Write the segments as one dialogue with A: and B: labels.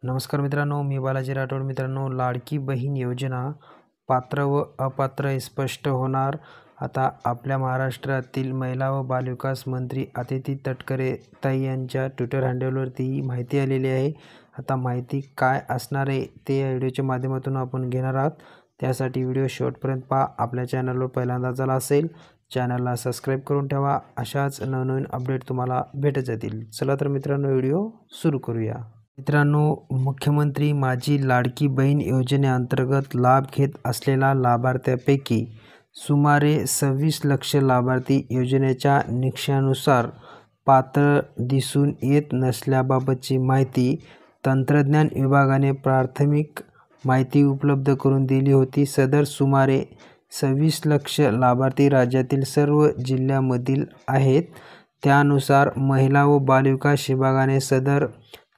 A: नमस्कार मित्रांनो, मी बालाजी राठोड. मित्रांनो, लाडकी बहीण योजना पात्र व अपात्र स्पष्ट होणार. आता आपल्या महाराष्ट्रातील महिला व बालविकास मंत्री अदिती तटकरे ताई यांच्या ट्विटर हँडलवरती ही माहिती आलेली आहे. आता माहिती काय असणार आहे ते या व्हिडिओच्या माध्यमातून आपण घेणार आहोत. त्यासाठी व्हिडिओ शेवटपर्यंत पहा. आपल्या चॅनलवर पहिल्यांदा झाला असेल, चॅनलला सबस्क्राईब करून ठेवा. अशाच नवनवीन अपडेट तुम्हाला भेटत जातील. चला तर मित्रांनो, व्हिडिओ सुरू करूया. मित्रांनो, मुख्यमंत्री माझी लाडकी बहीण योजनेअंतर्गत लाभ घेत असलेल्या लाभार्थ्यांपैकी सुमारे 26 लाख लाभार्थी योजनेच्या निकषानुसार पात्र दिसून येत नसल्याबाबतची माहिती तंत्रज्ञान विभागाने प्राथमिक माहिती उपलब्ध करून दिली होती. सदर सुमारे 26 लाख लाभार्थी राज्यातील सर्व जिल्ह्यांमधील आहेत. त्यानुसार महिला व बालविकास विभागाने सदर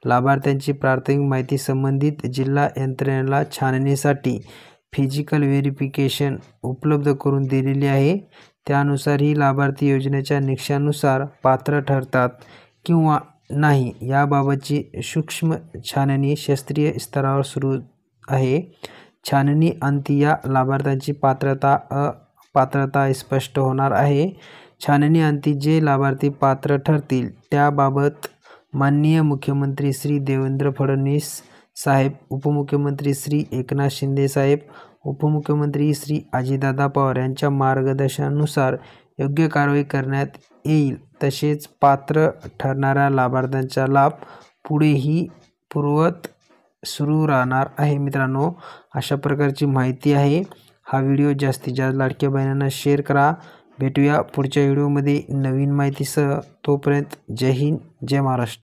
A: लाभार्थ्यांची प्राथमिक माहिती संबंधित जिल्हा यंत्रणेला छाननीसाठी फिजिकल व्हेरिफिकेशन उपलब्ध करून दिलेली आहे. त्यानुसार ही लाभार्थी योजनेच्या निकषानुसार पात्र ठरतात किंवा नाही याबाबतची सूक्ष्म छाननी शास्त्रीय स्तरावर सुरू आहे. छाननी अंती या लाभार्थ्यांची पात्रता अपात्रता स्पष्ट होणार आहे. छाननी अंती जे लाभार्थी पात्र ठरतील त्याबाबत माननीय मुख्यमंत्री श्री देवेंद्र फडणवीस साहेब, उपमुख्यमंत्री श्री एकनाथ शिंदे साहेब, उपमुख्यमंत्री श्री अजितदादा पवार यांच्या मार्गदर्शनानुसार योग्य कारवाई करण्यात येईल. तसेच पात्र ठरणाऱ्या लाभार्थ्यांचा लाभ पुढेही पूर्ववत सुरू राहणार आहे. मित्रांनो, अशा प्रकारची माहिती आहे. हा व्हिडिओ जास्तीत जास्त लाडक्या बहिणींना शेअर करा. भेटूया पुढच्या व्हिडिओमध्ये नवीन माहितीसह. तोपर्यंत जय हिंद, जय महाराष्ट्र.